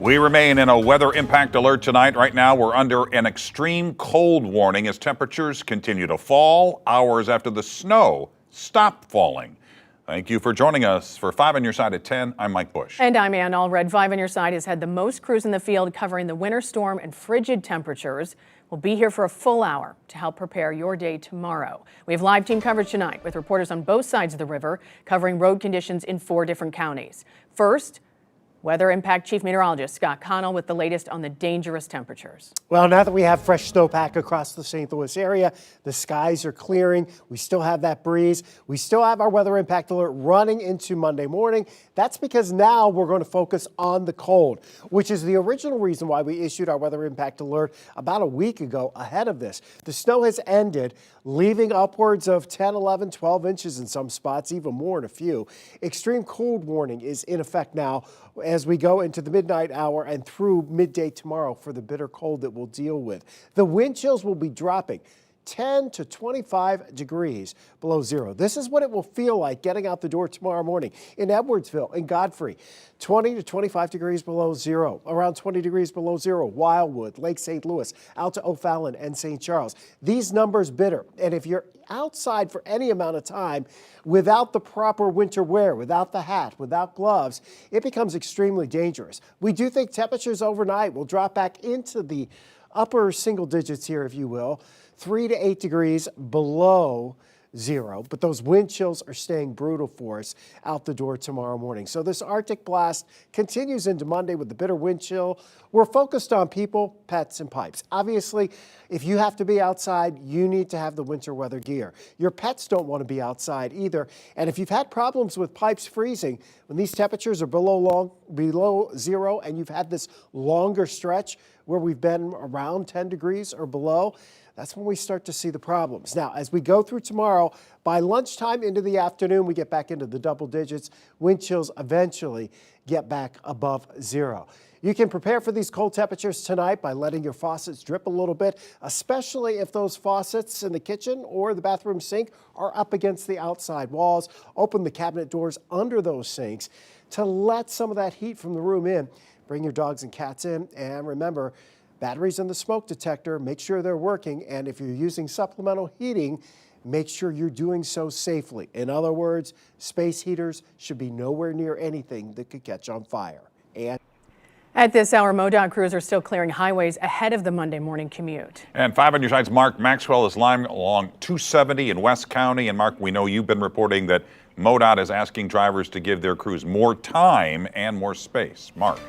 We remain in a weather impact alert tonight. Right now, we're under an extreme cold warning as temperatures continue to fall hours after the snow stopped falling. Thank you for joining us for 5 on Your Side at 10. I'm Mike Bush. And I'm Ann Allred. 5 on Your Side has had the most crews in the field covering the winter storm and frigid temperatures. We'll be here for a full hour to help prepare your day tomorrow. We have live team coverage tonight with reporters on both sides of the river covering road conditions in 4 different counties. First, Weather Impact Chief Meteorologist Scott Connell with the latest on the dangerous temperatures. Well, now that we have fresh snowpack across the St. Louis area, the skies are clearing. We still have that breeze. We still have our weather impact alert running into Monday morning. That's because now we're going to focus on the cold, which is the original reason why we issued our weather impact alert about a week ago ahead of this. The snow has ended, leaving upwards of 10, 11, 12 inches in some spots, even more in a few. Extreme cold warning is in effect now as we go into the midnight hour and through midday tomorrow for the bitter cold that we'll deal with. The wind chills will be dropping 10 to 25 degrees below zero. This is what it will feel like getting out the door tomorrow morning in Edwardsville and Godfrey. 20 to 25 degrees below zero, around 20 degrees below zero, Wildwood, Lake St. Louis, out to O'Fallon and St. Charles. These numbers bitter. And if you're outside for any amount of time without the proper winter wear, without the hat, without gloves, it becomes extremely dangerous. We do think temperatures overnight will drop back into the upper single digits here, if you will, 3 to 8 degrees below zero, but those wind chills are staying brutal for us out the door tomorrow morning. So this Arctic blast continues into Monday with the bitter wind chill. We're focused on people, pets, and pipes. Obviously, if you have to be outside, you need to have the winter weather gear. Your pets don't want to be outside either. And if you've had problems with pipes freezing, when these temperatures are below zero and you've had this longer stretch where we've been around 10 degrees or below, that's when we start to see the problems. Now, as we go through tomorrow, by lunchtime into the afternoon, we get back into the double digits. Wind chills eventually get back above zero. You can prepare for these cold temperatures tonight by letting your faucets drip a little bit, especially if those faucets in the kitchen or the bathroom sink are up against the outside walls. Open the cabinet doors under those sinks to let some of that heat from the room in. Bring your dogs and cats in, and remember, batteries in the smoke detector, make sure they're working, and if you're using supplemental heating, make sure you're doing so safely. In other words, space heaters should be nowhere near anything that could catch on fire. And at this hour, MoDOT crews are still clearing highways ahead of the Monday morning commute. And 5 on Your Side's Mark Maxwell is live along 270 in West County. And Mark, we know you've been reporting that MoDOT is asking drivers to give their crews more time and more space. Mark.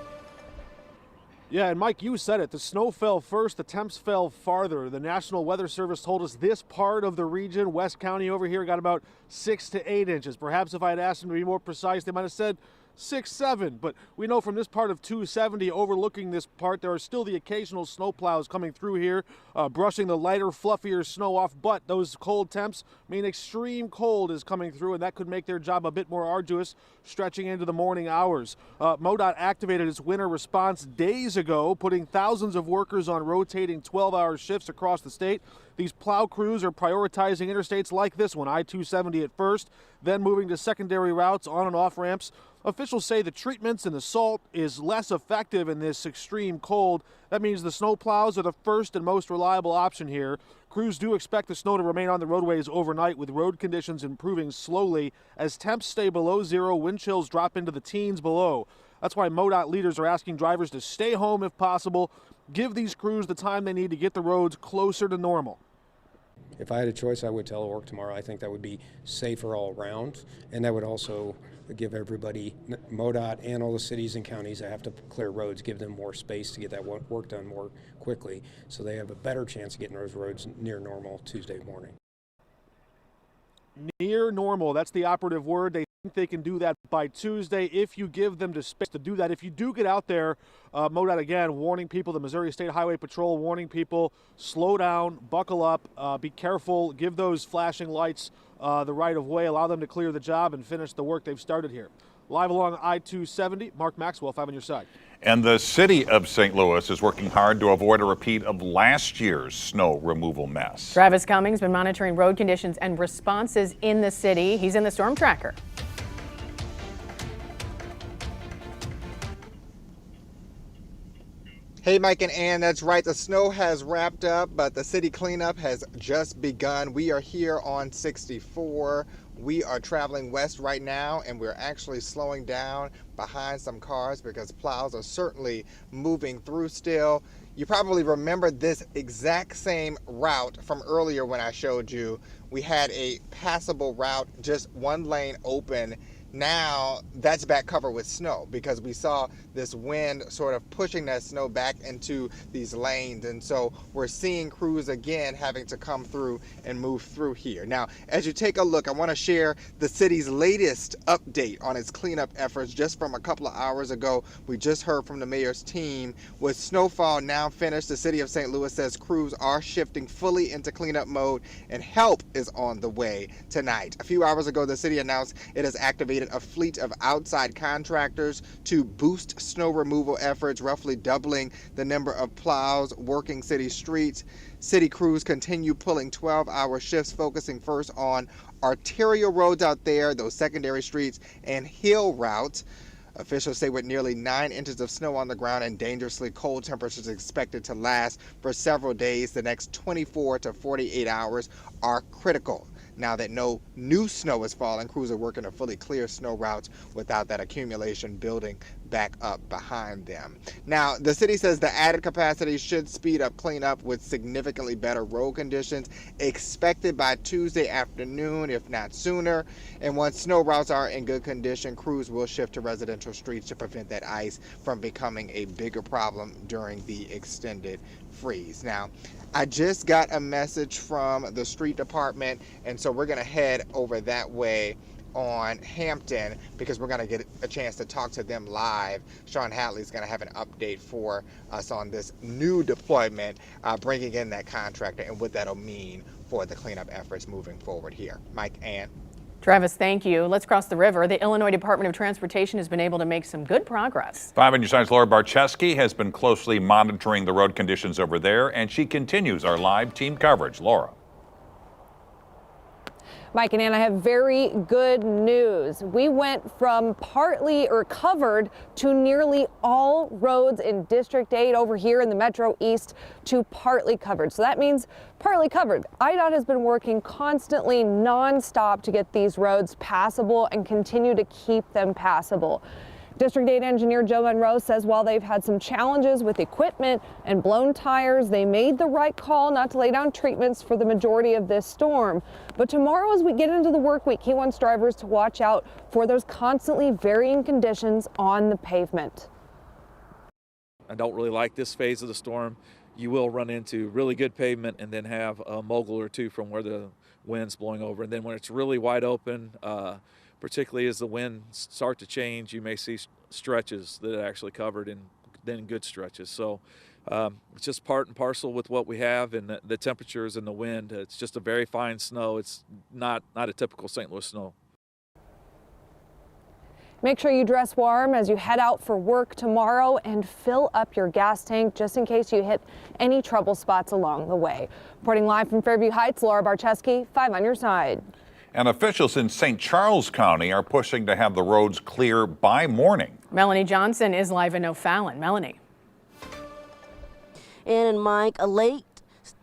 Yeah, and Mike, you said it. The snow fell first, the temps fell farther. The National Weather Service told us this part of the region, West County over here, got about 6 to 8 inches. Perhaps if I had asked them to be more precise, they might have said 6, 7. But we know from this part of 270 overlooking this part, there are still the occasional snow plows coming through here, brushing the lighter, fluffier snow off. But those cold temps mean extreme cold is coming through, and that could make their job a bit more arduous, stretching into the morning hours. MoDOT activated its winter response days ago, putting thousands of workers on rotating 12-hour shifts across the state. These plow crews are prioritizing interstates like this one, I-270 at first, then moving to secondary routes on and off ramps. Officials say the treatments and the salt is less effective in this extreme cold. That means the snow plows are the first and most reliable option here. Crews do expect the snow to remain on the roadways overnight, with road conditions improving slowly as temps stay below zero, wind chills drop into the teens below. That's why MoDOT leaders are asking drivers to stay home if possible. Give these crews the time they need to get the roads closer to normal. If I had a choice, I would telework tomorrow. I think that would be safer all around, and that would also give everybody, MoDOT and all the cities and counties that have to clear roads, give them more space to get that work done more quickly, so they have a better chance of getting those roads near normal Tuesday morning. Near normal, that's the operative word. They think they can do that by Tuesday if you give them the space to do that. If you do get out there, MoDOT again warning people, the Missouri State Highway Patrol warning people, slow down, buckle up, be careful, give those flashing lights the right of way, allow them to clear the job and finish the work they've started here. Live along I-270, Mark Maxwell, 5 on Your Side. And the city of St. Louis is working hard to avoid a repeat of last year's snow removal mess. Travis Cummings has been monitoring road conditions and responses in the city. He's in the storm tracker. Hey, Mike and Ann, that's right. The snow has wrapped up, but the city cleanup has just begun. We are here on 64. We are traveling west right now, and we're actually slowing down behind some cars because plows are certainly moving through still. You probably remember this exact same route from earlier when I showed you. We had a passable route, just one lane open. Now that's back covered with snow because we saw this wind sort of pushing that snow back into these lanes, and so we're seeing crews again having to come through and move through here. Now, as you take a look, I want to share the city's latest update on its cleanup efforts just from a couple of hours ago. We just heard from the mayor's team. With snowfall now finished, the city of St. Louis says crews are shifting fully into cleanup mode and help is on the way tonight. A few hours ago, the city announced it has activated a fleet of outside contractors to boost snow removal efforts, roughly doubling the number of plows working city streets. City crews continue pulling 12-hour shifts, focusing first on arterial roads out there, those secondary streets, and hill routes. Officials say with nearly 9 inches of snow on the ground and dangerously cold temperatures expected to last for several days, the next 24 to 48 hours are critical. Now that no new snow is falling, crews are working to fully clear snow routes without that accumulation building back up behind them. Now, the city says the added capacity should speed up cleanup with significantly better road conditions expected by Tuesday afternoon, if not sooner. And once snow routes are in good condition, crews will shift to residential streets to prevent that ice from becoming a bigger problem during the extended freeze. Now, I just got a message from the street department, and so we're going to head over that way on Hampton because we're going to get a chance to talk to them live. Sean Hatley's going to have an update for us on this new deployment, bringing in that contractor and what that'll mean for the cleanup efforts moving forward here. Mike, Ann. Travis, thank you. Let's cross the river. The Illinois Department of Transportation has been able to make some good progress. 5 on your side's Laura Barczewski has been closely monitoring the road conditions over there, and she continues our live team coverage. Laura. Mike and Ann, I have very good news. We went from partly or covered to nearly all roads in District 8 over here in the Metro East to partly covered. So that means partly covered. IDOT has been working constantly nonstop to get these roads passable and continue to keep them passable. District 8 engineer Joe Monroe says while they've had some challenges with equipment and blown tires, they made the right call not to lay down treatments for the majority of this storm. But tomorrow, as we get into the work week, he wants drivers to watch out for those constantly varying conditions on the pavement. I don't really like this phase of the storm. You will run into really good pavement and then have a mogul or two from where the wind's blowing over. And then when it's really wide open, particularly as the winds start to change, you may see stretches that are actually covered and then good stretches. So it's just part and parcel with what we have and the temperatures and the wind. It's just a very fine snow. It's not a typical St. Louis snow. Make sure you dress warm as you head out for work tomorrow and fill up your gas tank just in case you hit any trouble spots along the way. Reporting live from Fairview Heights, Laura Barczewski, 5 on your side. And officials in St. Charles County are pushing to have the roads clear by morning. Melanie Johnson is live in O'Fallon. Melanie. And Mike, a late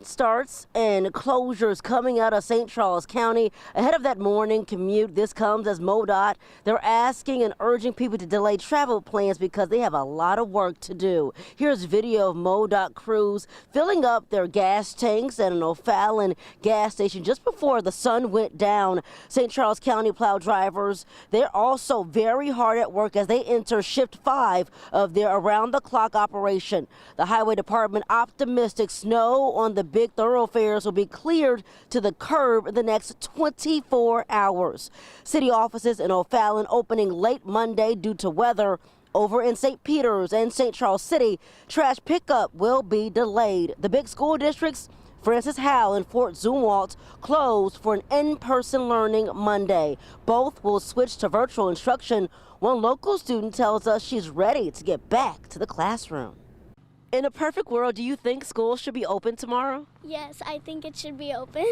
starts and closures coming out of St. Charles County ahead of that morning commute. This comes as MoDOT, they're asking and urging people to delay travel plans because they have a lot of work to do. Here's video of MoDOT crews filling up their gas tanks at an O'Fallon gas station just before the sun went down. St. Charles County plow drivers, they're also very hard at work as they enter shift 5 of their around-the-clock operation. The Highway Department optimistic snow on the big thoroughfares will be cleared to the curb in the next 24 hours. City offices in O'Fallon opening late Monday due to weather. Over in St. Peters and St. Charles City, trash pickup will be delayed. The big school districts, Francis Howell and Fort Zumwalt, closed for an in-person learning Monday. Both will switch to virtual instruction. One local student tells us she's ready to get back to the classroom. In a perfect world, do you think school should be open tomorrow? Yes, I think it should be open.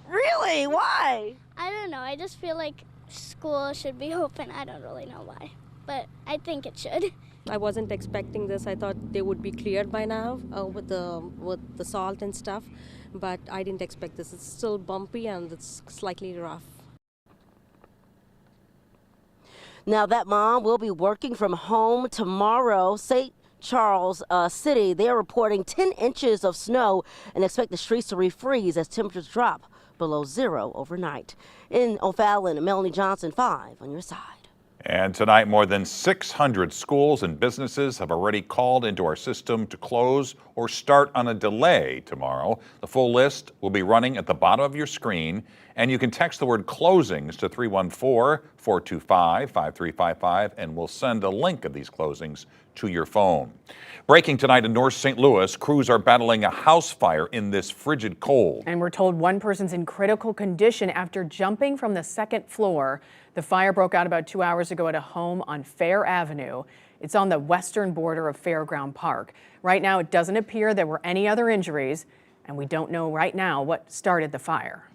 Really? Why? I don't know. I just feel like school should be open. I don't really know why, but I think it should. I wasn't expecting this. I thought they would be cleared by now with the salt and stuff, but I didn't expect this. It's still bumpy and it's slightly rough. Now that mom will be working from home tomorrow. St. Charles City, they're reporting 10 inches of snow and expect the streets to refreeze as temperatures drop below zero overnight. In O'Fallon, Melanie Johnson, 5 on your side. And tonight, more than 600 schools and businesses have already called into our system to close or start on a delay tomorrow. The full list will be running at the bottom of your screen, and you can text the word closings to 314-425-5355, and we'll send a link of these closings to your phone. Breaking tonight in North St. Louis, crews are battling a house fire in this frigid cold. And we're told one person's in critical condition after jumping from the second floor. The fire broke out about 2 hours ago at a home on Fair Avenue. It's on the western border of Fairground Park. Right now, it doesn't appear there were any other injuries, and we don't know right now what started the fire.